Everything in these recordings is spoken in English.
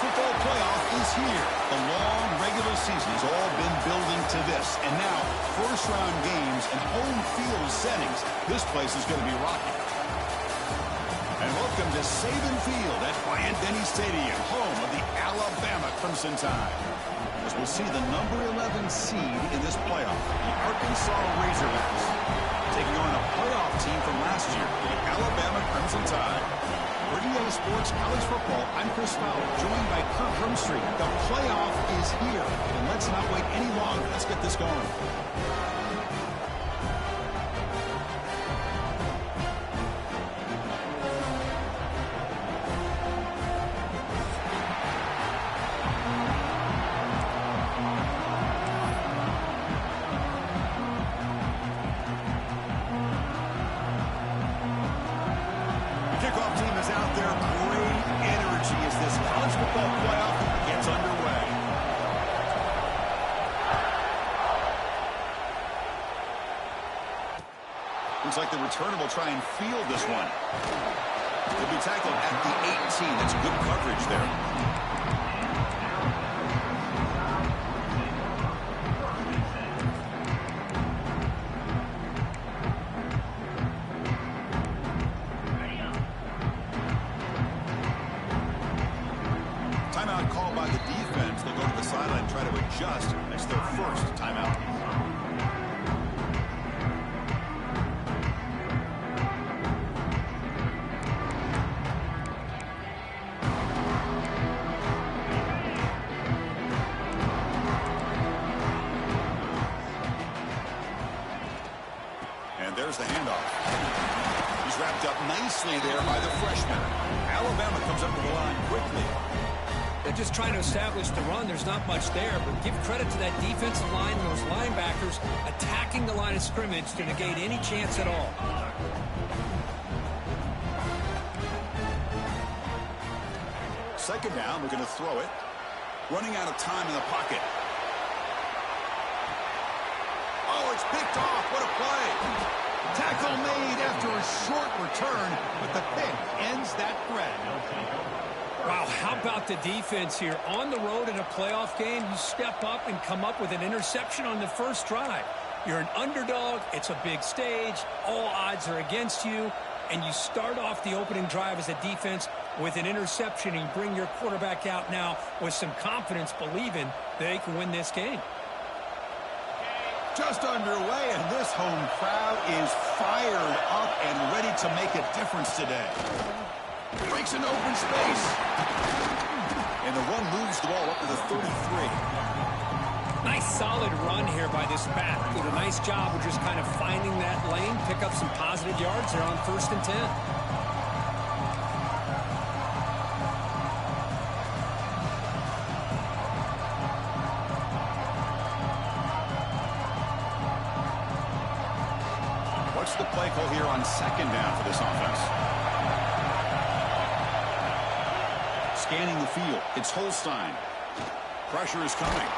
football playoff is here. The long regular season has all been building to this. And now, first-round games and home field settings. This place is going to be rocking. And welcome to Saban Field at Bryant-Denny Stadium, home of the Alabama Crimson Tide. As we'll see the number 11 seed in this playoff, the Arkansas Razorbacks, taking on a playoff team from last year, the Alabama Crimson Tide. For EA Sports College Football, I'm Chris Fowler, joined by Kirk Hermstreet. The playoff is here, and let's not wait any longer. Let's get this going. Kickoff team is out there. Great energy as this college football playoff gets underway. Looks like the returner will try and field this one. He'll be tackled at the 18. That's good coverage there. Timeout called by the defense. They'll go to the sideline and try to adjust. That's their first timeout. And there's the handoff. He's wrapped up nicely there by the freshman. Alabama comes up to the line quickly. They're just trying to establish the run. There's not much there, but give credit to that defensive line and those linebackers attacking the line of scrimmage to negate any chance at all. Second down, we're going to throw it. Running out of time in the pocket. Oh, it's picked off. What a play. Tackle made after a short return, but the pick ends that threat. Wow, how about the defense here? On the road in a playoff game, you step up and come up with an interception on the first drive. You're an underdog. It's a big stage. All odds are against you. And you start off the opening drive as a defense with an interception, and you bring your quarterback out now with some confidence, believing they can win this game. Just underway, and this home crowd is fired up and ready to make a difference today. Breaks an open space. And the run moves the ball up to the 33. Nice solid run here by this back. Did a nice job of just kind of finding that lane, pick up some positive yards there on 1st and 10. What's the play call here on second down for this offense? Scanning the field, it's Holstein. Pressure is coming.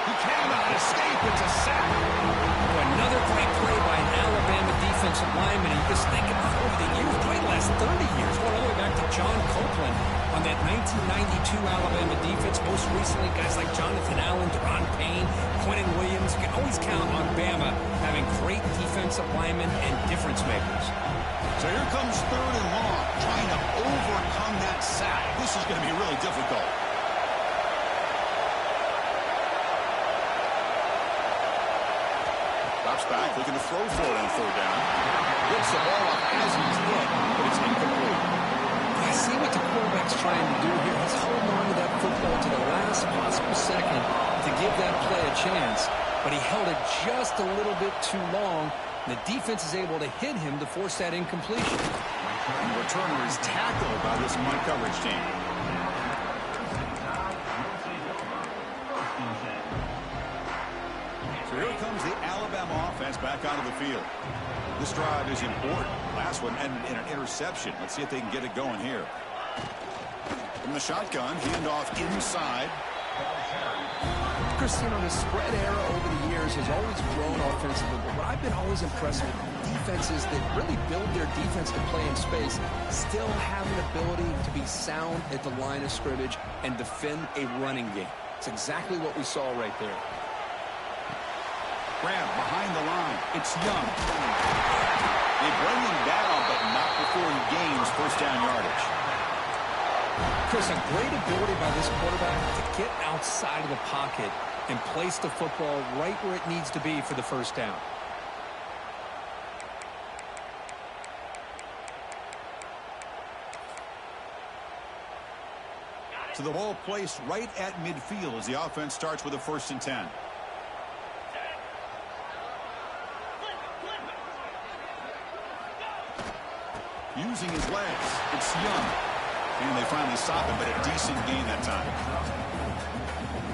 He cannot escape. It's a sack. Another great play by an Alabama defensive lineman. And you just think about over the years, probably the last 30 years, going all the way back to John Copeland on that 1992 Alabama defense. Most recently, guys like Jonathan Allen, Deron Payne, Quentin Williams. You can always count on Bama having great defensive linemen and difference makers. So here comes 3rd and long, trying to overcome that sack. This is going to be really difficult. Drops back, looking to throw for it on 3rd down. Gets the ball up as he's hit, but it's incomplete. I see what the quarterback's trying to do here. He's holding on to that football to the last possible second to give that play a chance, but he held it just a little bit too long. The defense is able to hit him to force that incompletion. And the returner is tackled by this Mike coverage team. So here comes the Alabama offense back onto the field. This drive is important. Last one ended in an interception. Let's see if they can get it going here. From the shotgun, handoff inside. Chris, you know, the spread era over the years has always grown offensively, but what I've been always impressed with, defenses that really build their defense to play in space still have an ability to be sound at the line of scrimmage and defend a running game. It's exactly what we saw right there. Grab behind the line. It's Young. They bring him down, but not before he gains first down yardage. Chris, a great ability by this quarterback to get outside of the pocket and place the football right where it needs to be for the first down. So the ball placed right at midfield as the offense starts with a 1st and 10. Using his legs, it's Young. And they finally stop him, but a decent gain that time.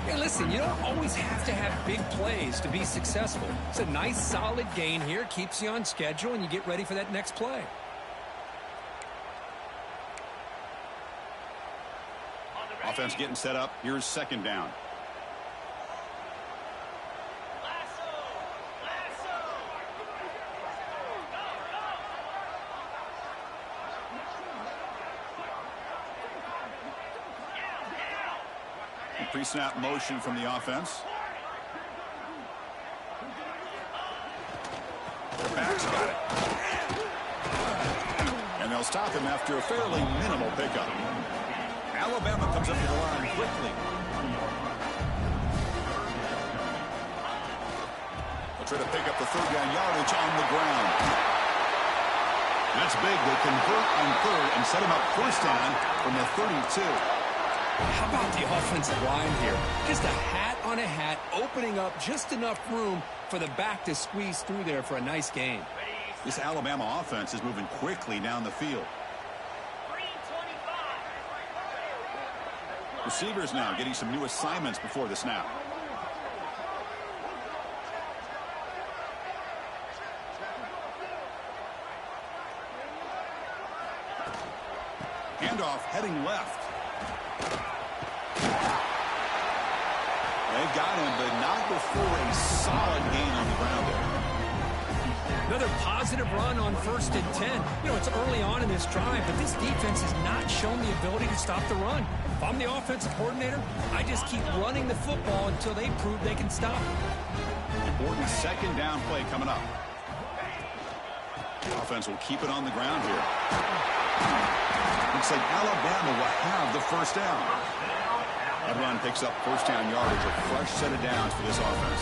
Hey, listen, you don't always have to have big plays to be successful. It's a nice, solid gain here. Keeps you on schedule, and you get ready for that next play. Offense getting set up. Here's 2nd down. Pre-snap motion from the offense. Their backs got it. And they'll stop him after a fairly minimal pickup. Alabama comes up to the line quickly. They'll try to pick up the 3rd down yardage on the ground. That's big. They convert on 3rd and set him up 1st down from the 32. How about the offensive line here? Just a hat on a hat, opening up just enough room for the back to squeeze through there for a nice gain. This Alabama offense is moving quickly down the field. Receivers now getting some new assignments before the snap. Handoff heading left. They've got him, but not before a solid gain on the ground there. Another positive run on 1st and 10. You know, it's early on in this drive, but this defense has not shown the ability to stop the run. If I'm the offensive coordinator, I just keep running the football until they prove they can stop it. Important 2nd down play coming up. The offense will keep it on the ground here. Looks like Alabama will have the 1st down. That run picks up 1st down yardage, a fresh set of downs for this offense.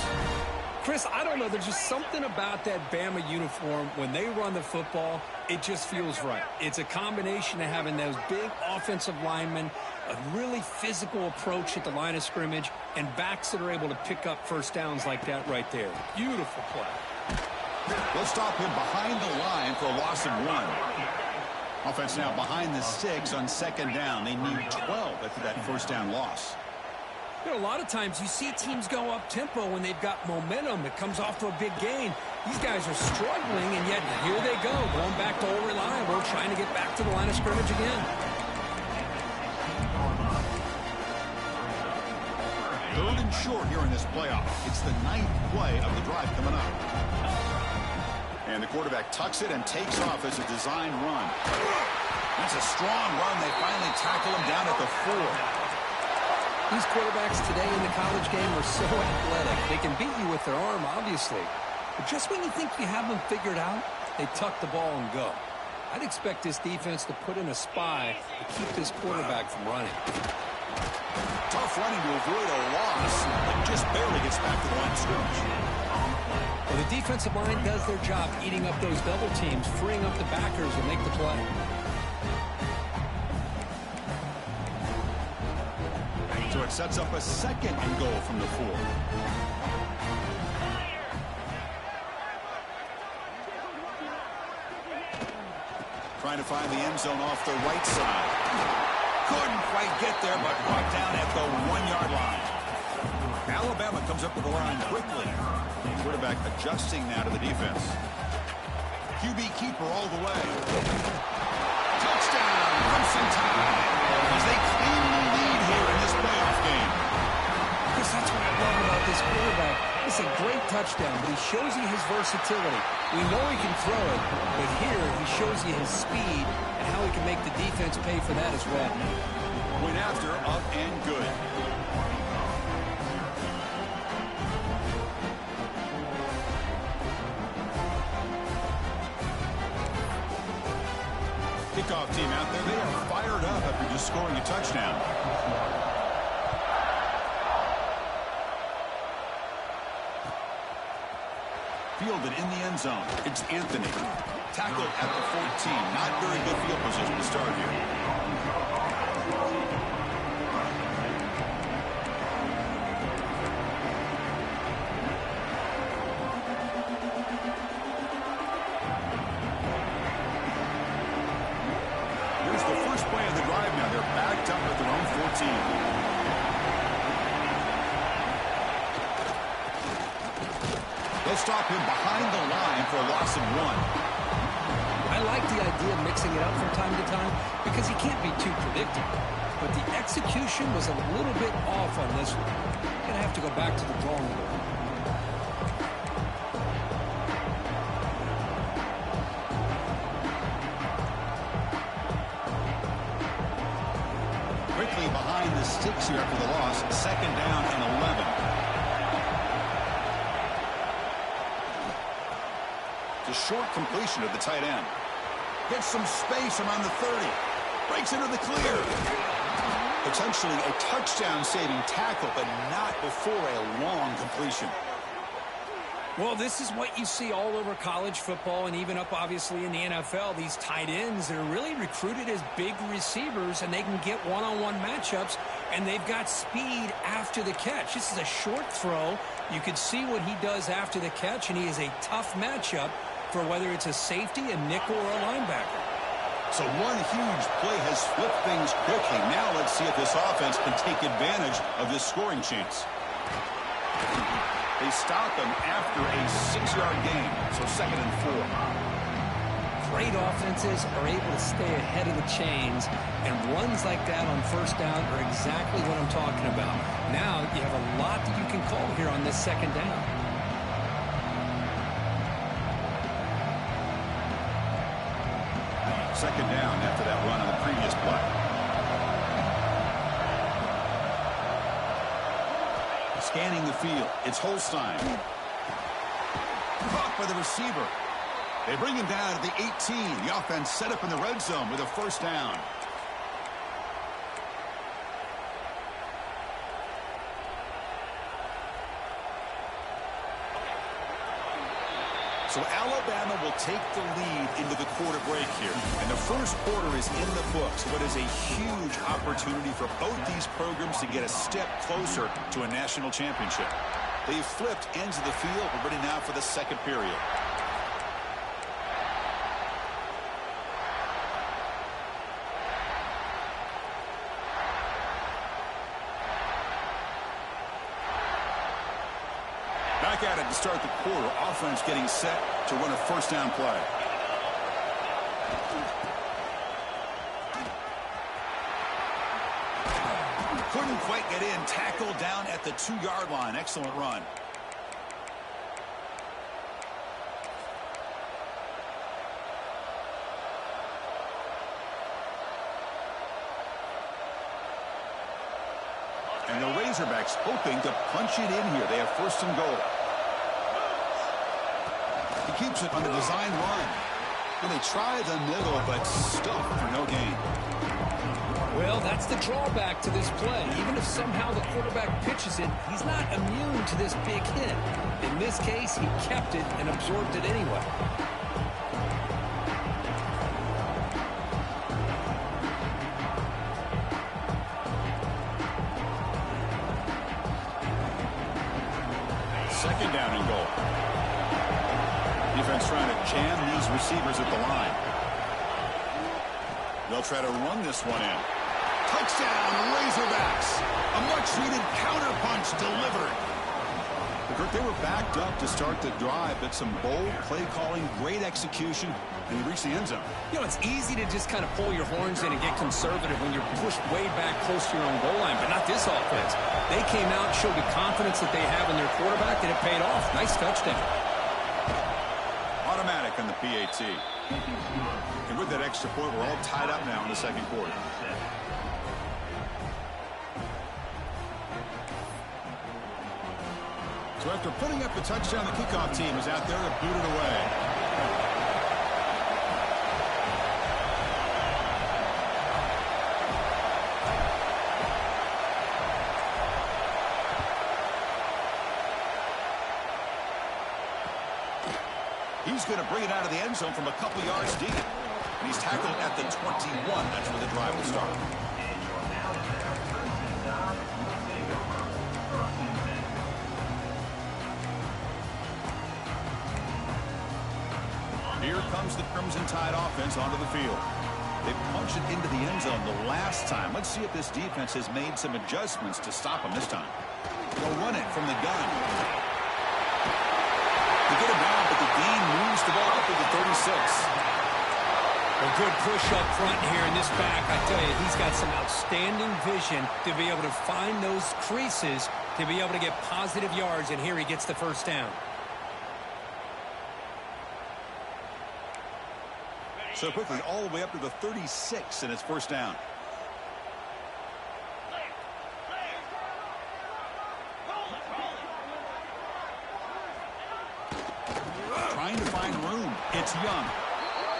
Chris, I don't know. There's just something about that Bama uniform. When they run the football, it just feels right. It's a combination of having those big offensive linemen, a really physical approach at the line of scrimmage, and backs that are able to pick up 1st downs like that right there. Beautiful play. They'll stop him behind the line for a loss of 1. Offense now behind the 6 on 2nd down. They need 12 after that 1st down loss. You know, a lot of times you see teams go up-tempo when they've got momentum. It comes off to a big gain. These guys are struggling, and yet here they go, going back to old reliable, trying to get back to the line of scrimmage again. 3rd and short here in this playoff. It's the 9th play of the drive coming up. And the quarterback tucks it and takes off as a design run. That's a strong run. They finally tackle him down at the 4. These quarterbacks today in the college game are so athletic. They can beat you with their arm, obviously. But just when you think you have them figured out, they tuck the ball and go. I'd expect this defense to put in a spy to keep this quarterback from running. Tough running to avoid a loss, but just barely gets back to the line of scrimmage. Well, the defensive line does their job eating up those double teams, freeing up the backers to make the play. So it sets up a 2nd and goal from the 4. Trying to find the end zone off the right side. Couldn't quite get there, but brought down at the 1-yard line. Alabama comes up to the line quickly. Quarterback adjusting now to the defense. QB keeper all the way. Touchdown, Crimson Tide, as they claim the lead here in this playoff game. Because that's what I love about this quarterback. It's a great touchdown, but he shows you his versatility. We know he can throw it, but here he shows you his speed and how he can make the defense pay for that as well. Went after, up and good. Kickoff team out there, they are fired up after just scoring a touchdown. Fielded in the end zone. It's Anthony. Tackled at the 14. Not very good field position to start here. Here's the first play of the drive now. They're backed up at their own 14. They'll stop him behind the line for a loss of 1. I like the idea of mixing it up from time to time because he can't be too predictable. But the execution was a little bit off on this one. Going to have to go back to the drawing board. Quickly behind the sticks here after the loss. Second down and 11. A short completion of the tight end. Gets some space around the 30. Breaks into the clear. Potentially a touchdown-saving tackle, but not before a long completion. Well, this is what you see all over college football and even up, obviously, in the NFL. These tight ends that are really recruited as big receivers, and they can get one-on-one matchups, and they've got speed after the catch. This is a short throw. You can see what he does after the catch, and he is a tough matchup for whether it's a safety, a nickel, or a linebacker. So one huge play has flipped things quickly. Now let's see if this offense can take advantage of this scoring chance. They stop him after a 6-yard gain, so 2nd and 4. Great offenses are able to stay ahead of the chains, and runs like that on first down are exactly what I'm talking about. Now you have a lot that you can call here on this 2nd down. Second down after that run on the previous play. Scanning the field. It's Holstein. Caught by the receiver. They bring him down at the 18. The offense set up in the red zone with a first down. So Alabama will take the lead into the quarter break here. And the first quarter is in the books, but is a huge opportunity for both these programs to get a step closer to a national championship. They've flipped ends of the field. We're ready now for the second period. Back at it to start the quarter. Offense getting set to run a first down play. Couldn't quite get in. Tackled down at the 2-yard line. Excellent run. And the Razorbacks hoping to punch it in here. They have 1st and goal. He keeps it on the design run. And they try the middle, but stuffed for no gain. Well, that's the drawback to this play. Even if somehow the quarterback pitches it, he's not immune to this big hit. In this case, he kept it and absorbed it anyway. Second down and goal. Defense trying to jam these receivers at the line. They'll try to run this one in. Touchdown, Razorbacks. A much-needed counterpunch delivered. They were backed up to start the drive, but some bold play calling, great execution, And he reached the end zone. You know, it's easy to just kind of pull your horns in and get conservative when you're pushed way back close to your own goal line, but not this offense. They came out and showed the confidence that they have in their quarterback, and it paid off. Nice touchdown. Automatic on the PAT. And with that extra point, we're all tied up now in the second quarter. So after putting up the touchdown, the kickoff team is out there to boot it away. He's going to bring it out of the end zone from a couple yards deep. And he's tackled at the 21. That's where the drive will start. Here comes the Crimson Tide offense onto the field. They punched it into the end zone the last time. Let's see if this defense has made some adjustments to stop them this time. They'll run it from the gun. They get it down, but the gain moves the ball up to the 36. A good push up front here in this back. I tell you, he's got some outstanding vision to be able to find those creases, to be able to get positive yards, and here he gets the first down. So quickly, all the way up to the 36, and it's first down. Trying to find room. It's Young.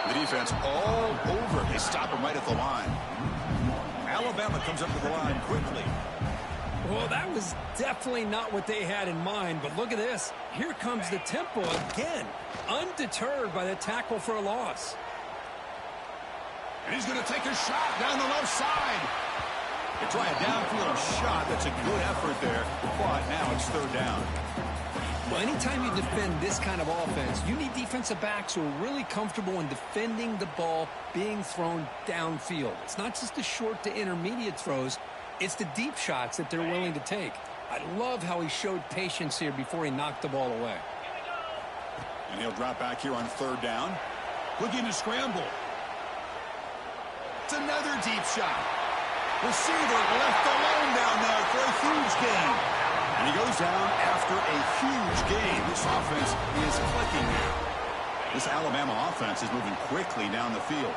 The defense all over. They stop him right at the line. Alabama comes up to the line quickly. Well, that was definitely not what they had in mind, but look at this. Here comes the tempo again, undeterred by the tackle for a loss. And he's going to take a shot down the left side. They try a downfield shot. That's a good effort there. But now it's third down. Well, anytime you defend this kind of offense, you need defensive backs who are really comfortable in defending the ball being thrown downfield. It's not just the short to intermediate throws. It's the deep shots that they're willing to take. I love how he showed patience here before he knocked the ball away. And he'll drop back here on third down. Looking to scramble. It's another deep shot. Receiver left alone down there for a huge gain. And he goes down after a huge gain. This offense is clicking now. This Alabama offense is moving quickly down the field.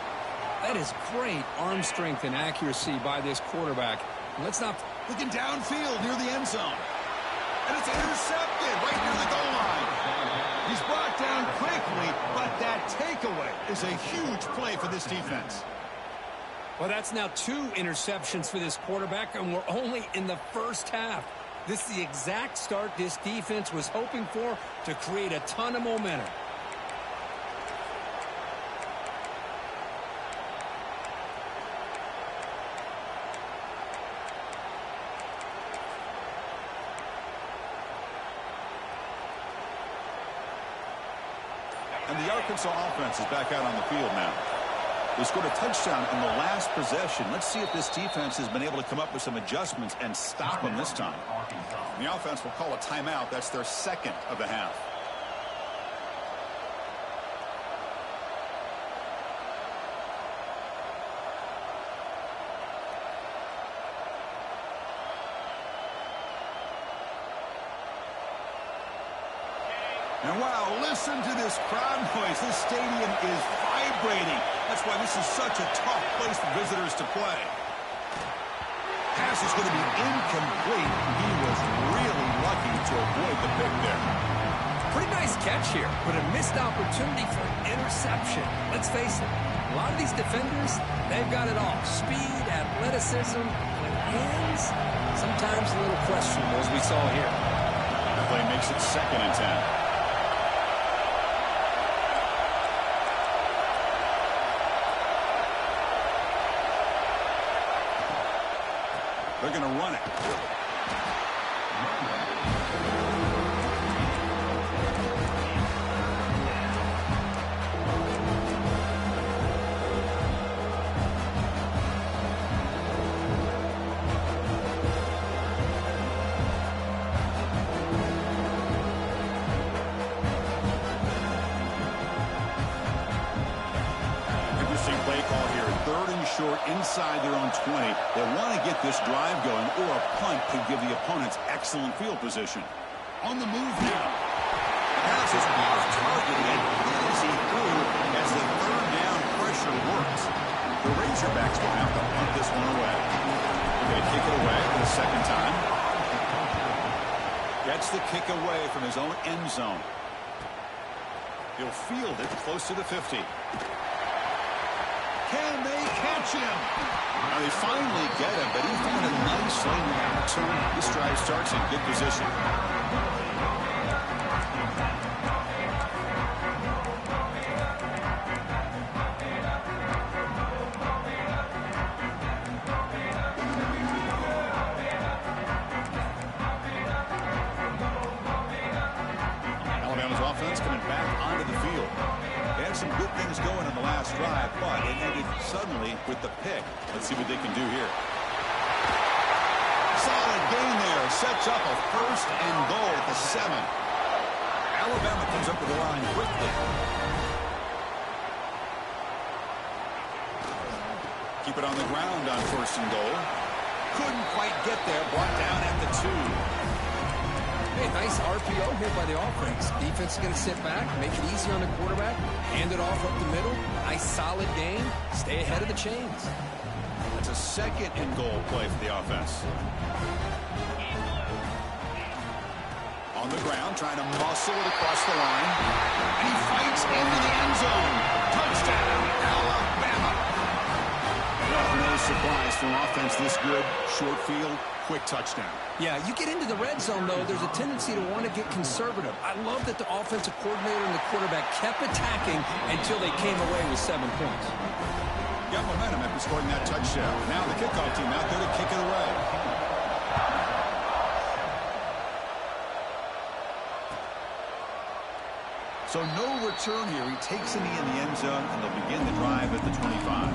That is great arm strength and accuracy by this quarterback. Let's not... Looking downfield near the end zone. And it's intercepted right near the goal line. He's brought down quickly, but that takeaway is a huge play for this defense. Well, that's now 2 interceptions for this quarterback, and we're only in the first half. This is the exact start this defense was hoping for to create a ton of momentum. And the Arkansas offense is back out on the field now. They scored a touchdown in the last possession. Let's see if this defense has been able to come up with some adjustments and stop them this time. And the offense will call a timeout. That's their second of the half. And wow, listen to this crowd noise. This stadium is vibrating. That's why this is such a tough place for visitors to play. Pass is going to be incomplete. He was really lucky to avoid the pick there. Pretty nice catch here, but a missed opportunity for an interception. Let's face it, a lot of these defenders, they've got it all. Speed, athleticism, but hands, sometimes a little questionable, as we saw here. The play makes it 2nd and 10. They're going to run it. short inside their own 20. They want to get this drive going, or a punt could give the opponents excellent field position. On the move now. The pass is off target and easy through as the third down pressure works. The Razorbacks will have to punt this one away. They're going to kick it away for the second time. Gets the kick away from his own end zone. He'll field it close to the 50. Can they catch him? Now they finally get him, but he found a nice lane to turn. This drive starts in good position. Alabama's offense coming back onto the field. They had some good things going in the last drive, but it ended suddenly with the pick. Let's see what they can do here. Solid gain there. Sets up a first and goal at the 7. Alabama comes up with the line quickly. Keep it on the ground on first and goal. Couldn't quite get there. Brought down at the 2. Hey, nice RPO here by the offense. Defense is going to sit back, make it easy on the quarterback, hand it off up the middle. Nice solid game. Stay ahead of the chains. That's a second and goal play for the offense. On the ground, trying to muscle it across the line. And he fights into the end zone. Touchdown, Alabama. No surprise from offense this good. Short field, quick touchdown. Yeah, you get into the red zone, though, there's a tendency to want to get conservative. I love that the offensive coordinator and the quarterback kept attacking until they came away with 7 points. Got momentum after scoring that touchdown. Now the kickoff team out there to kick it away. So no return here. He takes a knee in the end zone, and they'll begin the drive at the 25.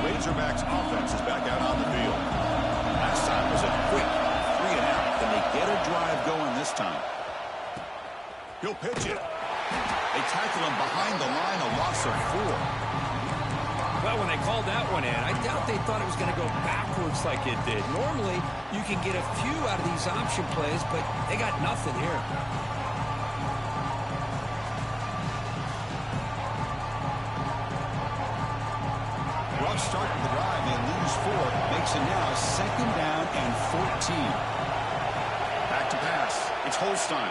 Razorbacks offense is back out on the field. Last time was a quick 3 and out. Can they get a drive going this time? He'll pitch it. They tackle him behind the line, a loss of 4. Well, when they called that one in, I doubt they thought it was going to go backwards like it did. Normally, you can get a few out of these option plays, but they got nothing here. Rough start to the drive. They lose 4. Makes it now 2nd down and 14. Back to pass. It's Holstein.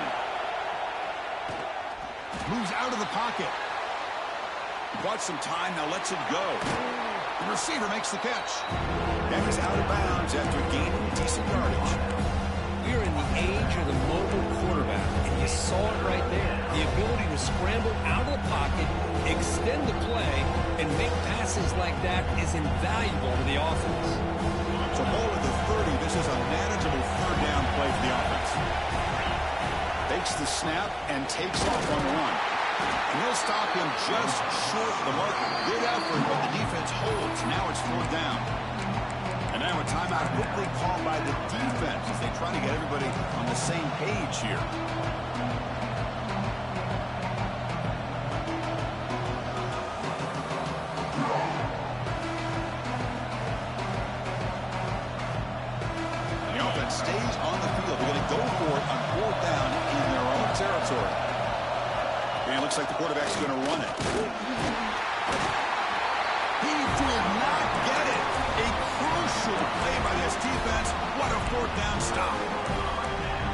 Moves out of the pocket. Bought some time, now lets it go. The receiver makes the catch. And he's out of bounds after gaining decent yardage. We are in the age of the mobile quarterback, and you saw it right there. The ability to scramble out of the pocket, extend the play, and make passes like that is invaluable to the offense. So ball at the 30. This is a manageable 3rd down play for the offense. Takes the snap and takes off on the run. And he'll stop him just short of the mark. Good effort, but the defense holds. Now it's 4th down. And now a timeout quickly called by the defense as they try to get everybody on the same page here. The offense stays on the field. They're going to go for it on 4th down in their own territory. And it looks like the quarterback's going to run it. He did not get it. A crucial play by this defense. What a 4th down stop.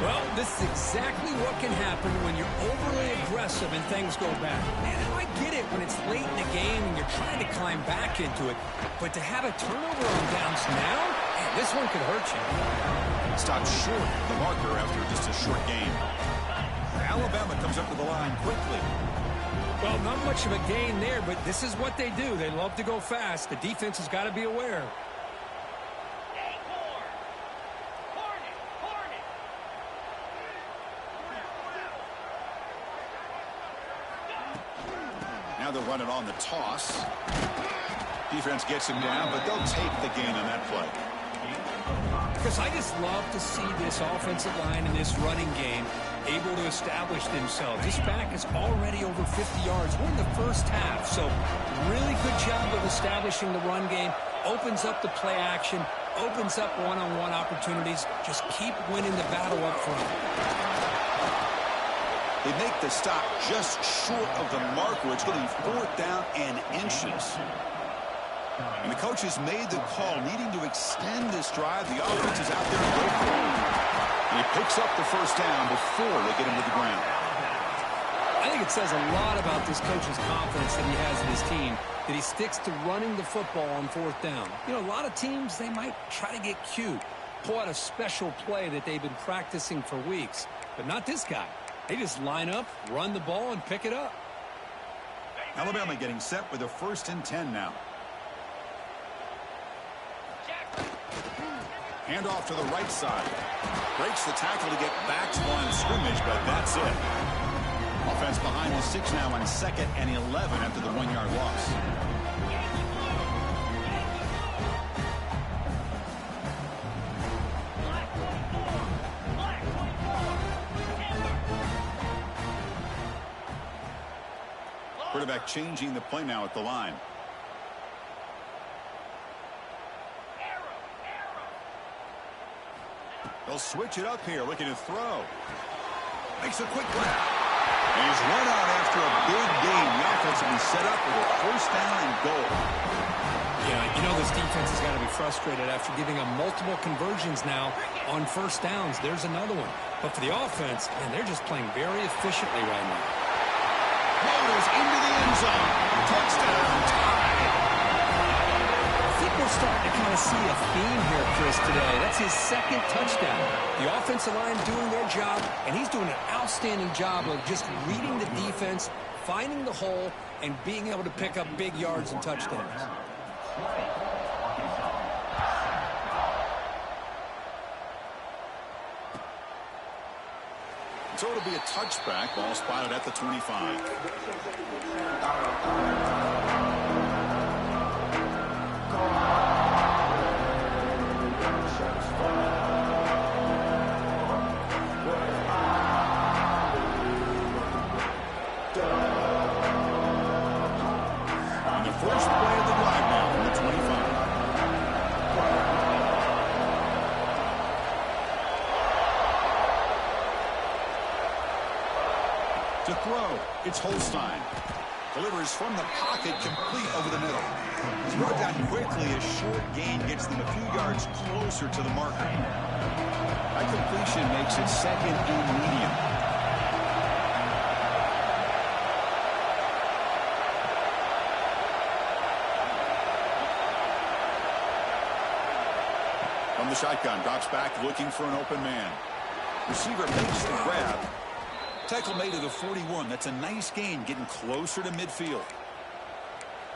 Well, this is exactly what can happen when you're overly aggressive and things go bad. Man, I get it when it's late in the game and you're trying to climb back into it. But to have a turnover on downs now, man, this one could hurt you. Stopped short of the marker after just a short game. Alabama comes up to the line quickly. Well, not much of a gain there, but this is what they do. They love to go fast. The defense has got to be aware. Now they'll run it on the toss. Defense gets him down, but they'll take the gain on that play. Because I just love to see this offensive line and this running game able to establish themselves. This back is already over 50 yards. We're in the first half, so really good job of establishing the run game. Opens up the play action, opens up one-on-one opportunities. Just keep winning the battle up front. They make the stop just short of the marker. It's going to be 4th down and inches. And the coach has made the call, needing to extend this drive. The offense is out there to go for it. And he picks up the first down before they get him to the ground. I think it says a lot about this coach's confidence that he has in his team, that he sticks to running the football on 4th down. You know, a lot of teams, they might try to get cute, pull out a special play that they've been practicing for weeks. But not this guy. They just line up, run the ball, and pick it up. Alabama getting set with a 1st and 10 now. Handoff to the right side. Breaks the tackle to get back to the line of scrimmage, but that's it. Offense behind the 6 now on 2nd and 11 after the 1-yard loss. Quarterback changing the play now at the line. They'll switch it up here, looking to throw. Makes a quick grab. And he's run out after a big gain. The offense will be set up with a 1st down and goal. Yeah, you know this defense has got to be frustrated after giving them multiple conversions now on 1st downs. There's another one. But for the offense, man, they're just playing very efficiently right now. Rolls into the end zone. Touchdown, tied. I think we're starting to kind of see a theme here, Chris, today. That's his 2nd touchdown. The offensive line doing their job, and he's doing an outstanding job of just reading the defense, finding the hole, and being able to pick up big yards and touchdowns. So it'll be a touchback. Ball spotted at the 25. And the first play of the drive now from the 25. To throw, it's Holstein. Delivers from the pocket, complete over the middle. He's brought down quickly. A short gain gets them a few yards closer to the marker. That completion makes it 2nd and medium. From the shotgun, drops back, looking for an open man. Receiver makes the grab. Tackle made at the 41. That's a nice gain, getting closer to midfield.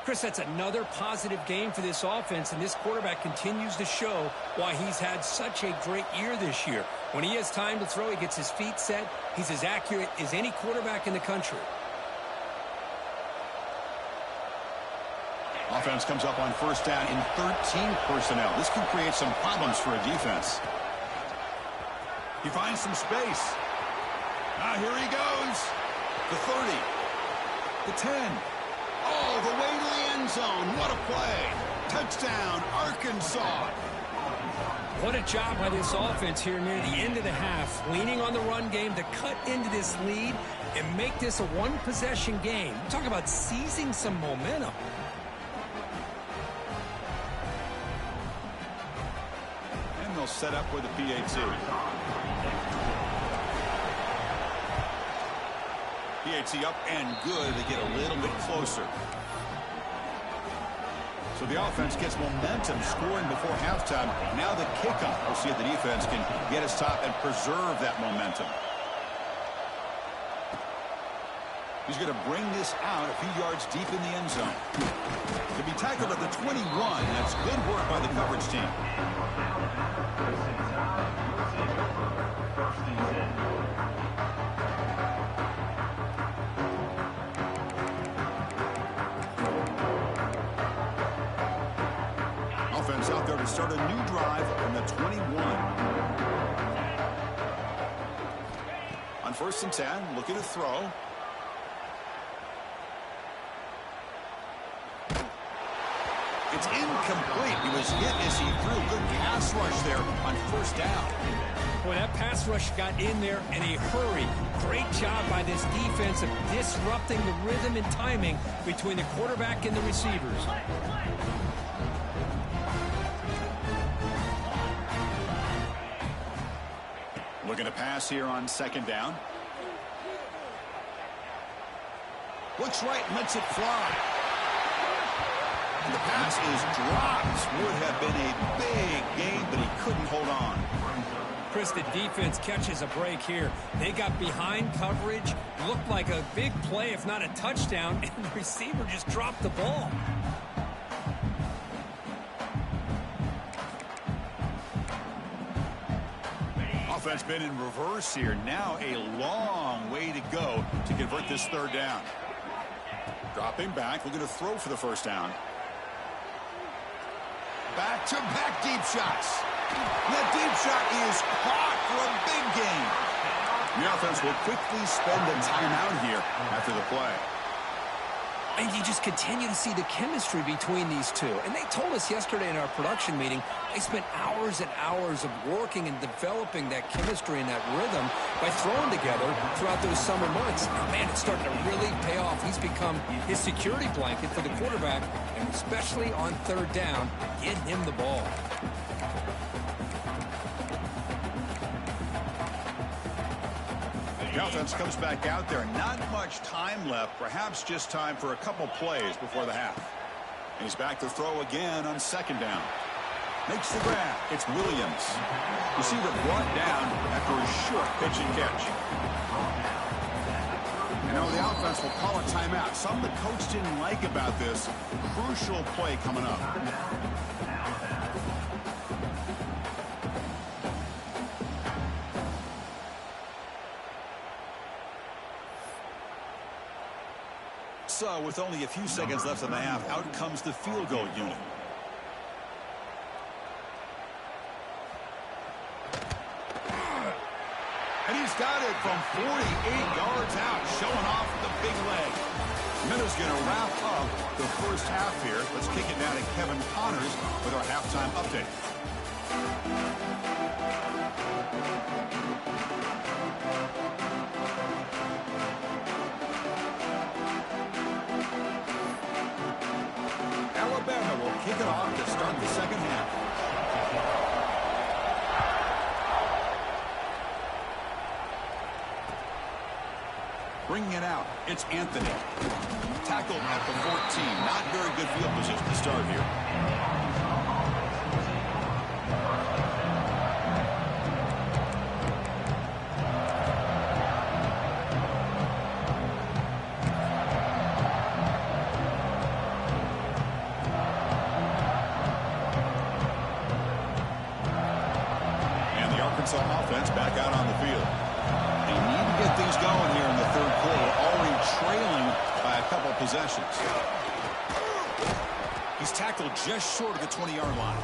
Chris, that's another positive game for this offense, and this quarterback continues to show why he's had such a great year this year. When he has time to throw, he gets his feet set. He's as accurate as any quarterback in the country. Offense comes up on 1st down in 13 personnel. This can create some problems for a defense. He finds some space. Now here he goes. The 30. The 10. All the way to the end zone. What a play. Touchdown, Arkansas. What a job by this offense here near the end of the half, leaning on the run game to cut into this lead and make this a one-possession game. Talk about seizing some momentum. And they'll set up with a PAT. PAT up and good to get a little bit closer. So the offense gets momentum, scoring before halftime. Now the kickoff. We'll see if the defense can get his top and preserve that momentum. He's going to bring this out a few yards deep in the end zone. To be tackled at the 21, that's good work by the coverage team. start a new drive from the 21. On 1st and 10, looking to throw. It's incomplete. He was hit as he threw. Good pass rush there on 1st down. Boy, that pass rush got in there in a hurry. Great job by this defense of disrupting the rhythm and timing between the quarterback and the receivers. Looking to pass here on 2nd down. Looks right, lets it fly. And the pass is dropped. Would have been a big gain, but he couldn't hold on. Chris, the defense catches a break here. They got behind coverage, looked like a big play, if not a touchdown, and the receiver just dropped the ball. Offense been in reverse here. Now a long way to go to convert this 3rd down. Dropping back, looking to throw for the 1st down. Back-to-back deep shots. That deep shot is caught for a big gain. The offense will quickly spend a timeout here after the play. And you just continue to see the chemistry between these two. And they told us yesterday in our production meeting, they spent hours and hours of working and developing that chemistry and that rhythm by throwing together throughout those summer months. Now, man, it's starting to really pay off. He's become his security blanket for the quarterback, and especially on 3rd down, getting him the ball. The offense comes back out there. Not much time left. Perhaps just time for a couple plays before the half. And he's back to throw again on 2nd down. Makes the grab. It's Williams. Receiver brought down after a short pitch and catch. You know, the offense will call a timeout. Something the coach didn't like about this. Crucial play coming up. So, with only a few seconds left in the half, out comes the field goal unit. And he's got it from 48 yards out, showing off the big leg. Minnows going to wrap up the 1st half here. Let's kick it down to Kevin Connors with our halftime update. Alabama will kick it off to start the 2nd half. Bringing it out, it's Anthony. Tackled at the 14. Not very good field position to start here. And the Arkansas offense back out on the field. They need to get things going here in the 3rd quarter, already trailing by a couple possessions. He's tackled just short of the 20-yard line.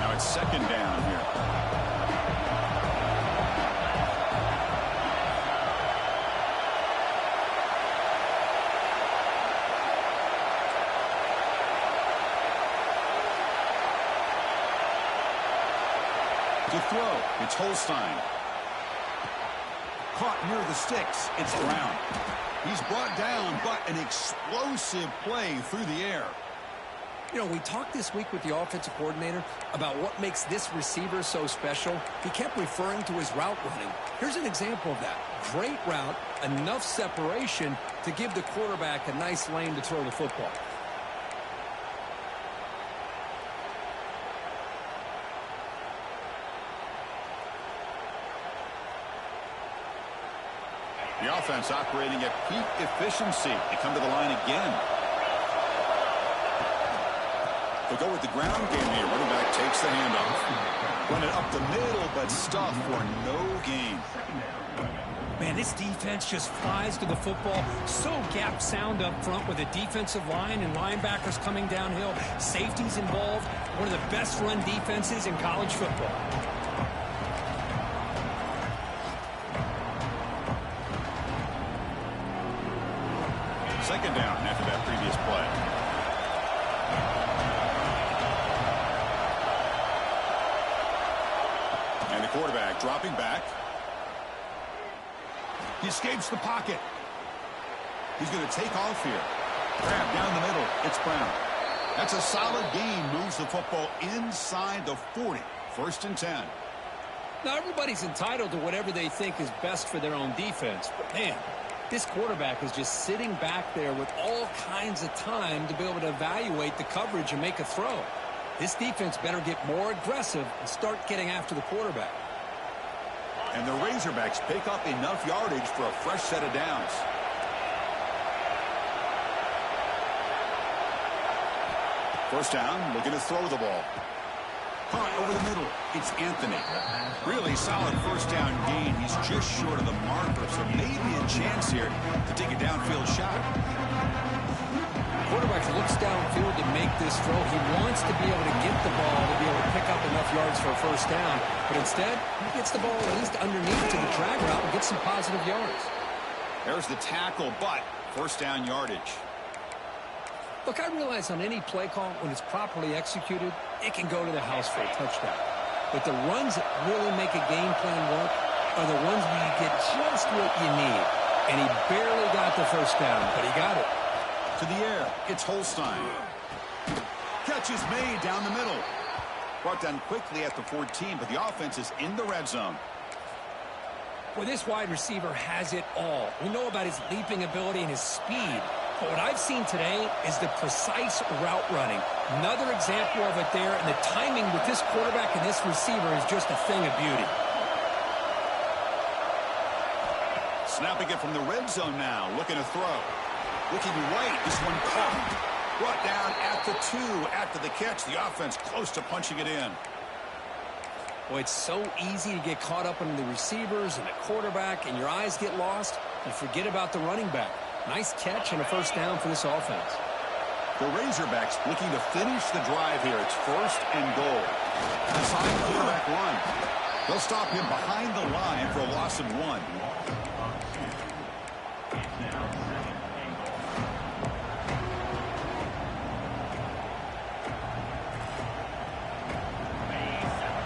Now it's 2nd down here. To throw, it's Holstein. Caught near the sticks, it's Brown. He's brought down, but an explosive play through the air. You know, we talked this week with the offensive coordinator about what makes this receiver so special. He kept referring to his route running. Here's an example of that. Great route, enough separation to give the quarterback a nice lane to throw the football. The offense operating at peak efficiency. They come to the line again. They go with the ground game here. Running back takes the handoff. Run it up the middle, but stuff for no gain. Man, this defense just flies to the football. So gap sound up front with a defensive line and linebackers coming downhill. Safeties involved. One of the best run defenses in college football. Second down after that previous play. And the quarterback dropping back. He escapes the pocket. He's going to take off here. Grab down the middle. It's Brown. That's a solid gain. Moves the football inside the 40. First and 10. Now, everybody's entitled to whatever they think is best for their own defense. But, man, this quarterback is just sitting back there with all kinds of time to be able to evaluate the coverage and make a throw. This defense better get more aggressive and start getting after the quarterback. And the Razorbacks pick up enough yardage for a fresh set of downs. First down, looking to throw the ball. Caught over the middle. It's Anthony. Really solid first down gain. He's just short of the marker, so maybe a chance here to take a downfield shot. Quarterback looks downfield to make this throw. He wants to be able to get the ball to be able to pick up enough yards for a first down. But instead, he gets the ball at least underneath to the drag route and gets some positive yards. There's the tackle, but first down yardage. Look, I realize on any play call, when it's properly executed, it can go to the house for a touchdown. But the runs that really make a game plan work are the ones where you get just what you need. And he barely got the first down, but he got it. To the air, it's Holstein. Catch is made down the middle. Brought down quickly at the 14, but the offense is in the red zone. Well, this wide receiver has it all. We know about his leaping ability and his speed. But what I've seen today is the precise route running. Another example of it there, and the timing with this quarterback and this receiver is just a thing of beauty. Snapping it from the red zone now, looking to throw. Looking right, this one caught. Brought down at the 2 after the catch. The offense close to punching it in. Well, it's so easy to get caught up in the receivers and the quarterback, and your eyes get lost. You forget about the running back. Nice catch and a first down for this offense. The Razorbacks looking to finish the drive here. It's first and goal. Inside quarterback run. They'll stop him behind the line for a loss of 1.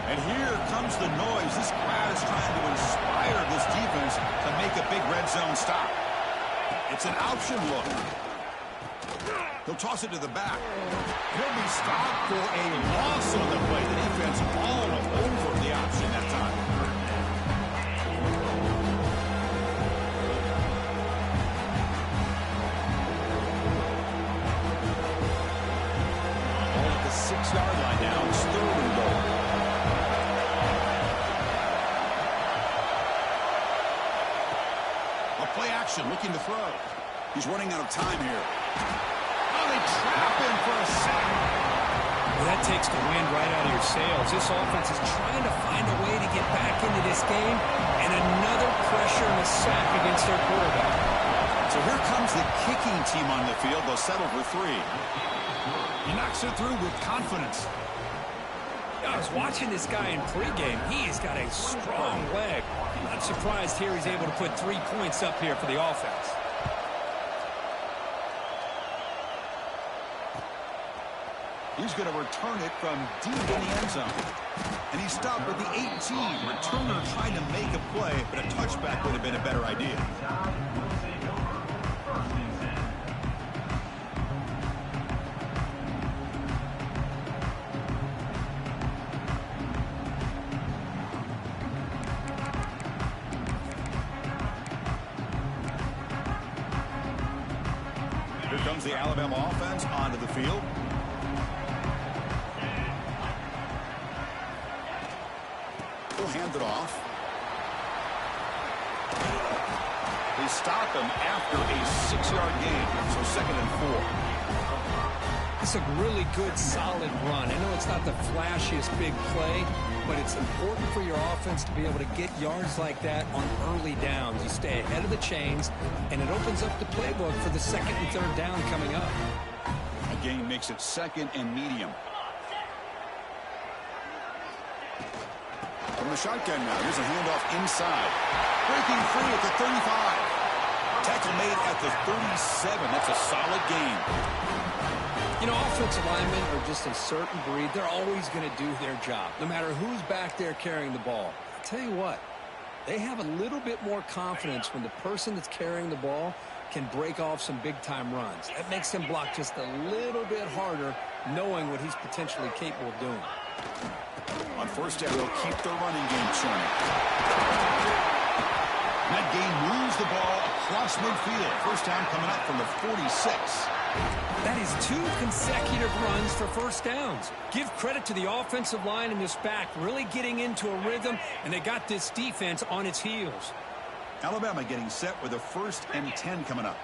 And here comes the noise. This crowd is trying to inspire this defense to make a big red zone stop. It's an option look. He'll toss it to the back. He'll be stopped for a loss on the play. The defense all over the option that time. All at the 6-yard line now. It's third and goal. Play action, looking to throw. He's running out of time here. Oh, they trap him for a sack. Well, that takes the wind right out of your sails. This offense is trying to find a way to get back into this game, and another pressure and a sack against their quarterback. So here comes the kicking team on the field. They'll settle for 3. He knocks it through with confidence. I was watching this guy in pregame. He's got a strong leg. I'm not surprised here he's able to put 3 points up here for the offense. He's going to return it from deep in the end zone. And he's stopped at the 18. Returner trying to make a play, but a touchback would have been a better idea. Here comes the Alabama offense onto the field. He'll hand it off. They stop him after a 6-yard gain, so second and 4. It's a really good, solid run. I know it's not the flashiest big play, but it's important for your offense to be able to get yards like that on early downs. You stay ahead of the chains, and it opens up the playbook for the second and third down coming up. A gain makes it second and medium. From the shotgun now, here's a handoff inside. Breaking free at the 35. Tackle made at the 37. That's a solid gain. You know, offensive linemen are just a certain breed. They're always going to do their job, no matter who's back there carrying the ball. I'll tell you what, they have a little bit more confidence when the person that's carrying the ball can break off some big-time runs. That makes him block just a little bit harder, knowing what he's potentially capable of doing. On first down, they'll keep their running game churning. That gain moves the ball across midfield. First down coming up from the 46. That is 2 consecutive runs for first downs. Give credit to the offensive line in this back, really getting into a rhythm, and they got this defense on its heels. Alabama getting set with a 1st and 10 coming up.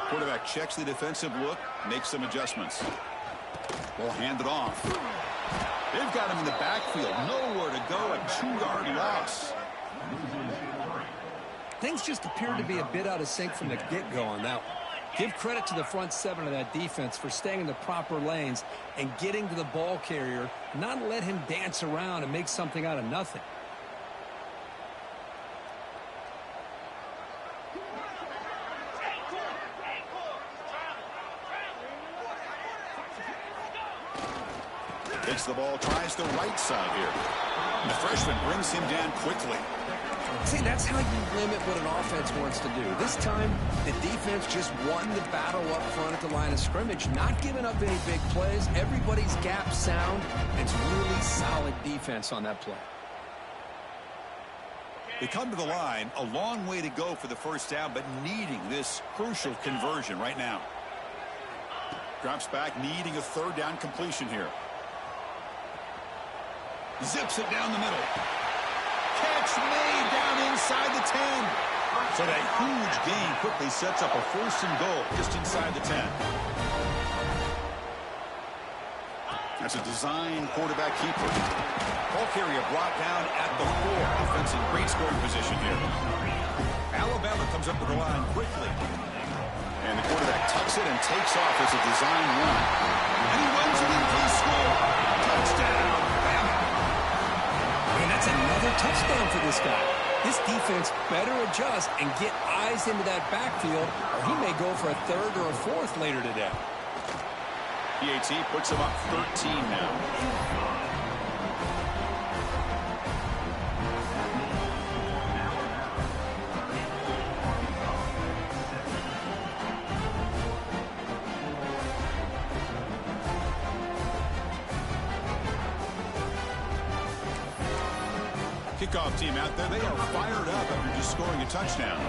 Quarterback checks the defensive look, makes some adjustments. Will hand it off. They've got him in the backfield. Nowhere to go, a 2-yard loss. Things just appeared to be a bit out of sync from the get-go on that one. Give credit to the front 7 of that defense for staying in the proper lanes and getting to the ball carrier, not let him dance around and make something out of nothing. Takes the ball, tries the right side here. And the freshman brings him down quickly. See, that's how you limit what an offense wants to do. This time, the defense just won the battle up front at the line of scrimmage, not giving up any big plays. Everybody's gap sound. It's really solid defense on that play. They come to the line, a long way to go for the first down, but needing this crucial conversion right now. Drops back, needing a 3rd down completion here. Zips it down the middle. Catch made down inside the 10. So that huge gain quickly sets up a 1st and goal just inside the 10. That's a design quarterback keeper. Ball carrier brought down at the 4. Offense in great scoring position here. Alabama comes up to the line quickly. And the quarterback tucks it and takes off as a design run. And he runs it in for the score. Touchdown, Bama. And that's another touchdown for this guy. This defense better adjust and get eyes into that backfield, or he may go for a 3rd or a 4th later today. PAT puts him up 13 now. Kickoff team out there, they are fired up after just scoring a touchdown.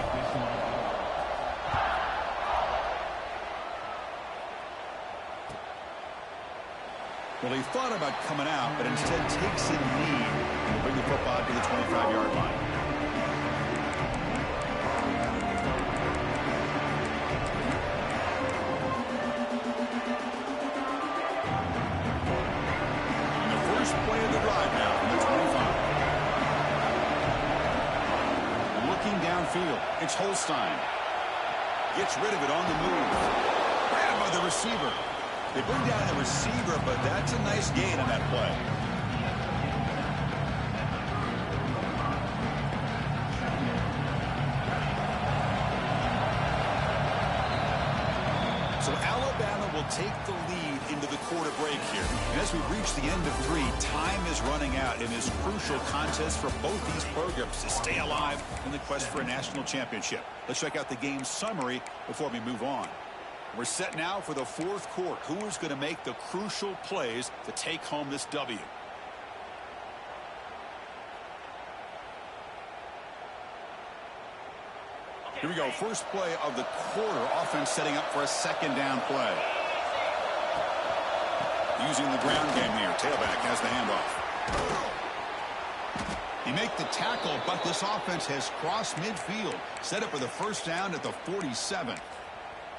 Well, he thought about coming out, but instead takes a knee to bring the football to the 25-yard line. And the first play of the drive now from the 25. Looking downfield, it's Holstein. Gets rid of it on the move. Grabbed by the receiver. They bring down the receiver, but that's a nice gain on that play. So Alabama will take the lead into the quarter break here. And as we reach the end of 3, time is running out in this crucial contest for both these programs to stay alive in the quest for a national championship. Let's check out the game summary before we move on. We're set now for the 4th quarter. Who is going to make the crucial plays to take home this W? Here we go. First play of the quarter. Offense setting up for a 2nd down play. Using the ground game here. Tailback has the handoff. He made the tackle, but this offense has crossed midfield. Set up for the first down at the 47.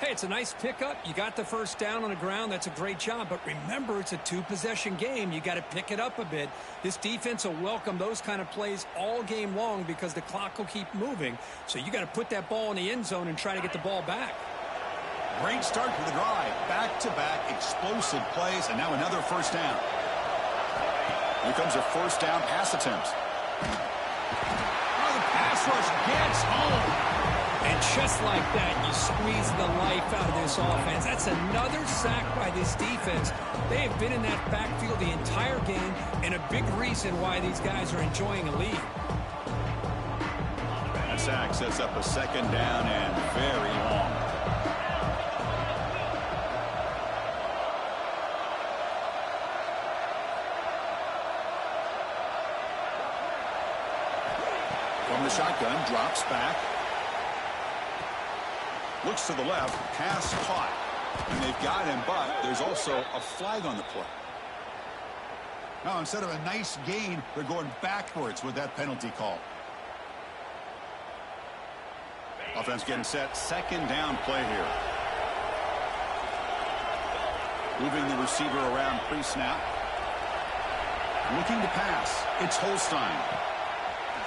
Hey, it's a nice pickup. You got the first down on the ground. That's a great job. But remember, it's a two-possession game. You got to pick it up a bit. This defense will welcome those kind of plays all game long because the clock will keep moving. So you got to put that ball in the end zone and try to get the ball back. Great start to the drive. Back-to-back explosive plays, and now another first down. Here comes a first down pass attempt. Oh, the pass rush gets home. And just like that, you squeeze the life out of this offense. That's another sack by this defense. They have been in that backfield the entire game, and a big reason why these guys are enjoying a lead. That sack sets up a second down and very long. From the shotgun, drops back. Looks to the left, pass caught. And they've got him, but there's also a flag on the play. Now, instead of a nice gain, they're going backwards with that penalty call. Offense getting set, second down play here. Moving the receiver around pre-snap. Looking to pass. It's Holstein.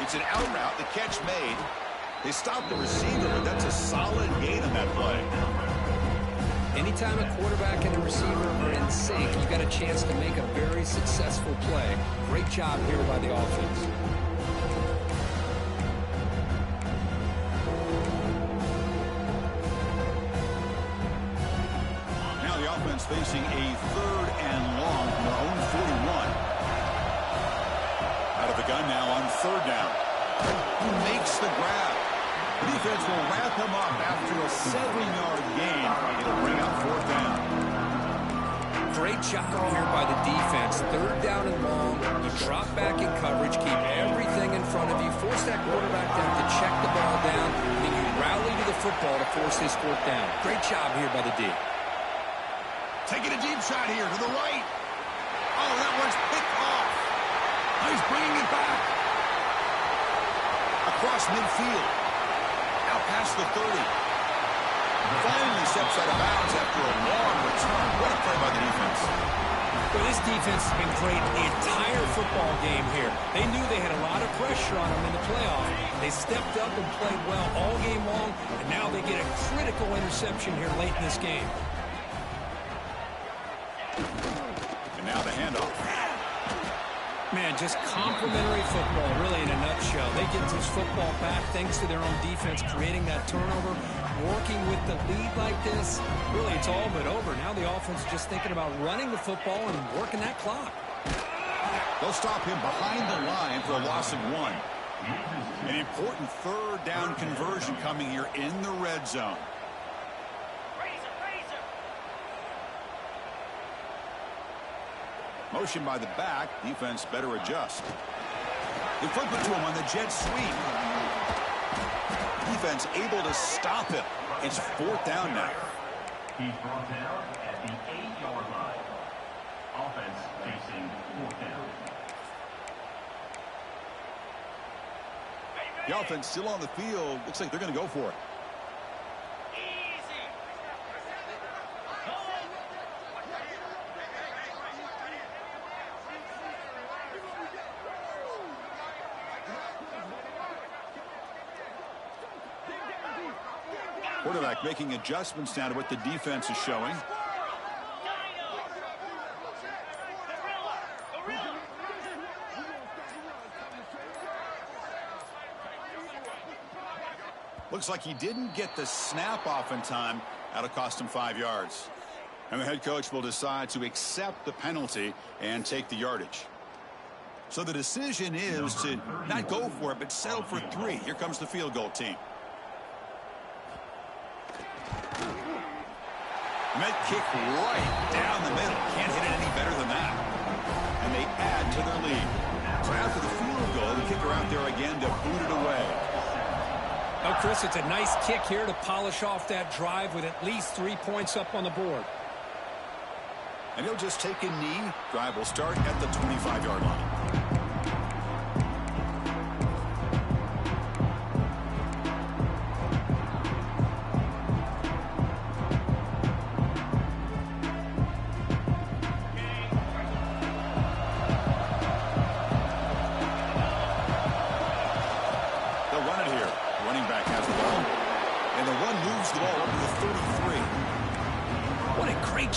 It's an out route, the catch made. They stopped the receiver, but that's a solid gain on that play. Anytime a quarterback and a receiver are in sync, you got a chance to make a very successful play. Great job here by the offense. Now the offense facing a third and long from their own 41. Out of the gun now on third down. Who makes the grab? The defense will wrap him up after a 7-yard gain. It'll bring up fourth down. Great job here by the defense. Third down and long. You drop back in coverage, keep everything in front of you, force that quarterback down to check the ball down, then you rally to the football to force this fourth down. Great job here by the D. Taking a deep shot here to the right. Oh, that one's picked off. He's bringing it back. Across midfield. Out past the 30. Finally steps out of bounds after a long return. What a play by the defense. Well, this defense has been great the entire football game here. They knew they had a lot of pressure on them in the playoff. They stepped up and played well all game long, and now they get a critical interception here late in this game. And now the handoff. Man, just complimentary football, really, in a nutshell. They get this football back thanks to their own defense, creating that turnover, working with the lead like this. Really, it's all but over. Now the offense is just thinking about running the football and working that clock. They'll stop him behind the line for a loss of 1. An important third down conversion coming here in the red zone. Motion by the back. Defense better adjust. They flip it to him on the jet sweep. Defense able to stop him. It's fourth down now. He's brought down at the 8-yard line. Offense facing fourth down. The offense still on the field. Looks like they're going to go for it. Quarterback making adjustments now to what the defense is showing. Looks like he didn't get the snap off in time. That'll cost him 5 yards. And the head coach will decide to accept the penalty and take the yardage. So the decision is to not go for it, but settle for 3. Here comes the field goal team. Met kick right down the middle. Can't hit it any better than that. And they add to their lead. So after the field goal, the kicker out there again to boot it away. Oh, Chris, it's a nice kick here to polish off that drive with at least 3 points up on the board. And he'll just take a knee. Drive will start at the 25-yard line.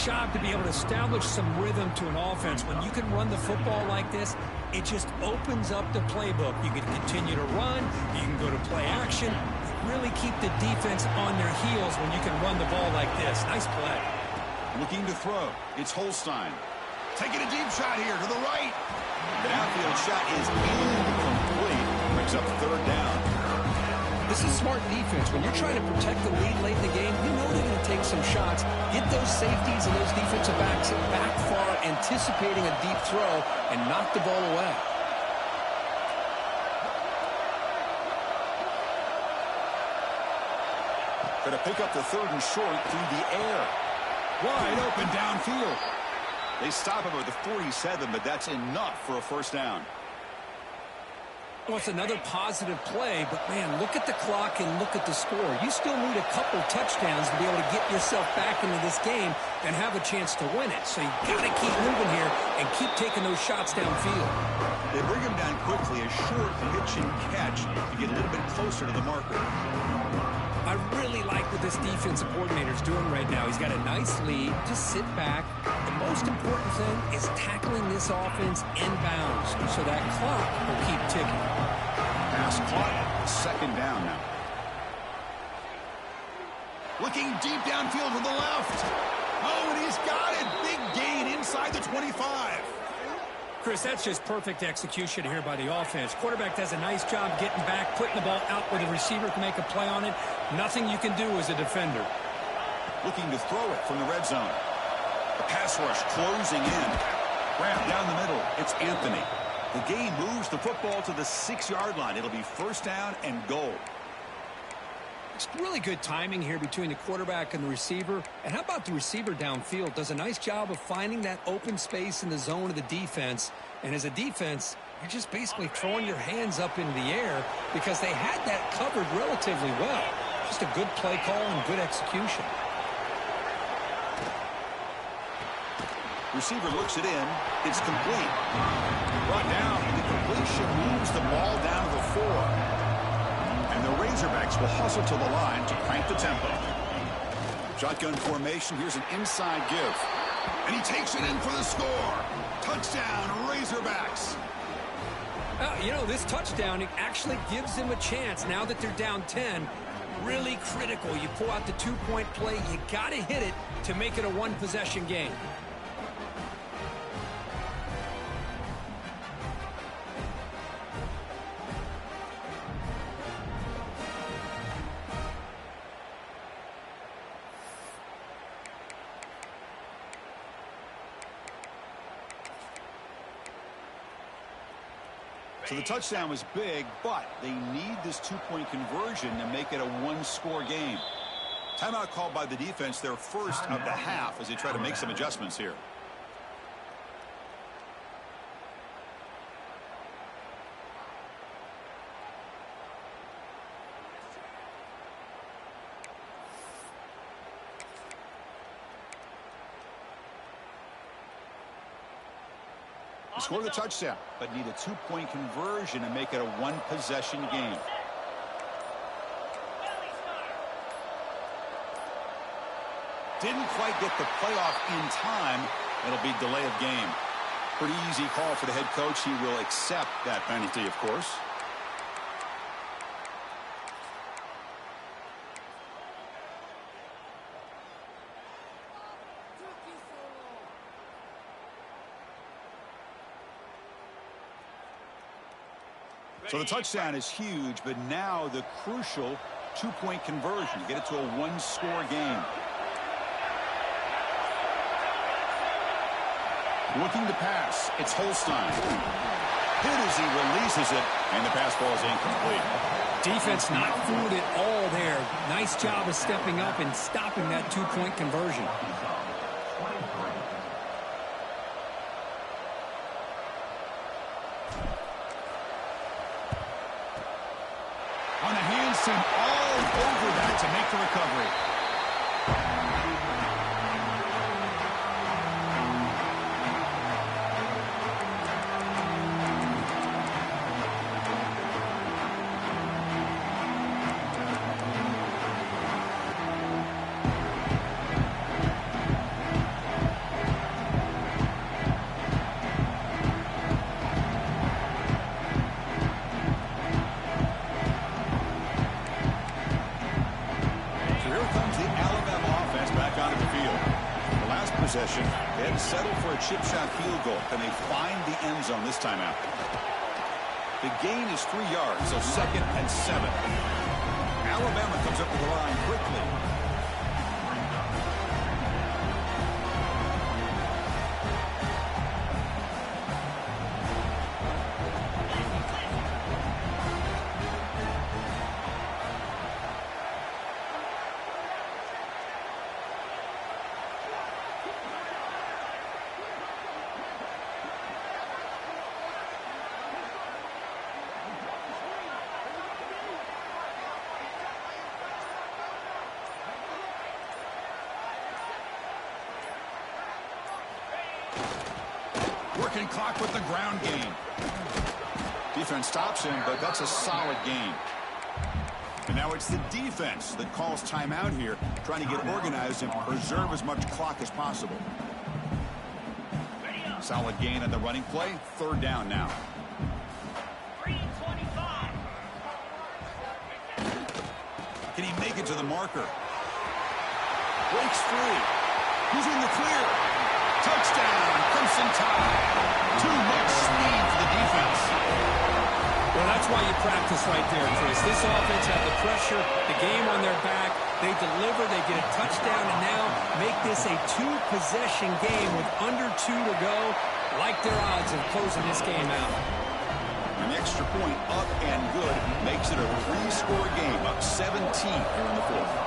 job to be able to establish some rhythm to an offense. When you can run the football like this, it just opens up the playbook. You can continue to run. You can go to play action. Really keep the defense on their heels when you can run the ball like this. Nice play. Looking to throw. It's Holstein. Taking a deep shot here to the right. The outfield shot is incomplete. Brings up third down. This is smart defense. When you're trying to protect the lead late in the game, you know they're going to take some shots, get those safeties and those defensive backs back far, anticipating a deep throw, and knock the ball away. Going to pick up the third and short through the air. Wide open downfield. They stop him at the 47, but that's enough for a first down. Well, it's another positive play, but, man, look at the clock and look at the score. You still need a couple touchdowns to be able to get yourself back into this game and have a chance to win it. So you got to keep moving here and keep taking those shots downfield. They bring him down quickly, a short pitch and catch to get a little bit closer to the marker. I really like what this defensive coordinator is doing right now. He's got a nice lead. Just sit back. The most important thing is tackling this offense inbounds so that clock will keep ticking. Pass caught. Second down now. Looking deep downfield to the left. Oh, and he's got it. Big gain inside the 25. Chris, that's just perfect execution here by the offense. Quarterback does a nice job getting back, putting the ball out where the receiver can make a play on it. Nothing you can do as a defender. Looking to throw it from the red zone. The pass rush closing in. Wrap down the middle. It's Anthony. The game moves the football to the 6-yard line. It'll be first down and goal. It's really good timing here between the quarterback and the receiver. And how about the receiver downfield? Does a nice job of finding that open space in the zone of the defense. And as a defense, you're just basically throwing your hands up into the air because they had that covered relatively well. Just a good play call and good execution. Receiver looks it in. It's complete. Brought down. The completion moves the ball down to the 4. And the Razorbacks will hustle to the line to crank the tempo. Shotgun formation. Here's an inside give. And he takes it in for the score. Touchdown, Razorbacks. You know, this touchdown, it actually gives them a chance now that they're down 10. Really critical. You pull out the two-point play. You got to hit it to make it a one-possession game. So the touchdown was big, but they need this two-point conversion to make it a one-score game. Timeout called by the defense, their first of the half, as they try to make some adjustments here. Score the touchdown, but need a two-point conversion to make it a one-possession game. Didn't quite get the playoff in time. It'll be delay of game. Pretty easy call for the head coach. He will accept that penalty, of course. So the touchdown is huge, but now the crucial two-point conversion to get it to a one-score game. Looking to pass. It's Holstein. Hit as he releases it, and the pass ball is incomplete. Defense not fooled at all there. Nice job of stepping up and stopping that two-point conversion. On the hands team all over that to make the recovery. possession and settle for a chip shot field goal. Can they find the end zone this time out? The gain is 3 yards, so 2nd and 7. Alabama comes up to the line quickly. Working clock with the ground game. Defense stops him, but that's a solid gain. And now it's the defense that calls timeout here, trying to get organized and preserve as much clock as possible. Solid gain on the running play. 3rd down now. 3:25. Can he make it to the marker? Breaks free. He's in the clear. Touchdown, Crimson Tide. Too much speed for the defense. Well, that's why you practice right there, Chris. This offense had the pressure, the game on their back. They deliver, they get a touchdown, and now make this a 2-possession game with under 2 to go. Like their odds of closing this game out. An extra point up and good makes it a 3-score game, up 17 here in the 4th.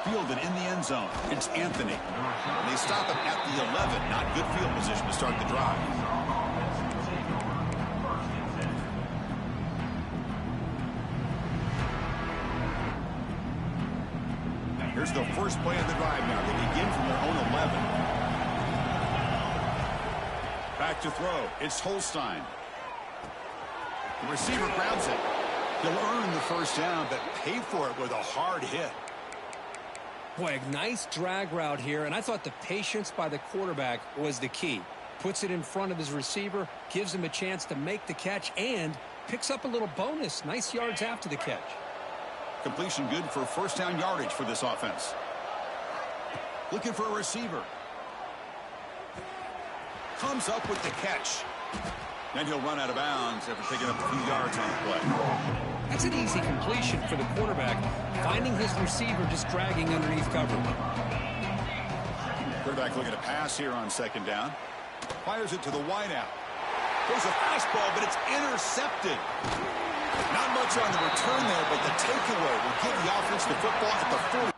Fielded in the end zone. It's Anthony. They stop him at the 11. Not good field position to start the drive. Here's the first play of the drive now. They begin from their own 11. Back to throw. It's Holstein. The receiver grabs it. He'll earn the first down, but pay for it with a hard hit. Boy, a nice drag route here, and I thought the patience by the quarterback was the key. Puts it in front of his receiver, gives him a chance to make the catch, and picks up a little bonus. Nice yards after the catch. Completion good for 1st down yardage for this offense. Looking for a receiver. Comes up with the catch. Then he'll run out of bounds after picking up a few yards on the play. That's an easy completion for the quarterback, finding his receiver just dragging underneath cover. Quarterback looking to pass here on 2nd down. Fires it to the wideout. There's a fastball, but it's intercepted. Not much on the return there, but the takeaway will give the offense the football at the 40.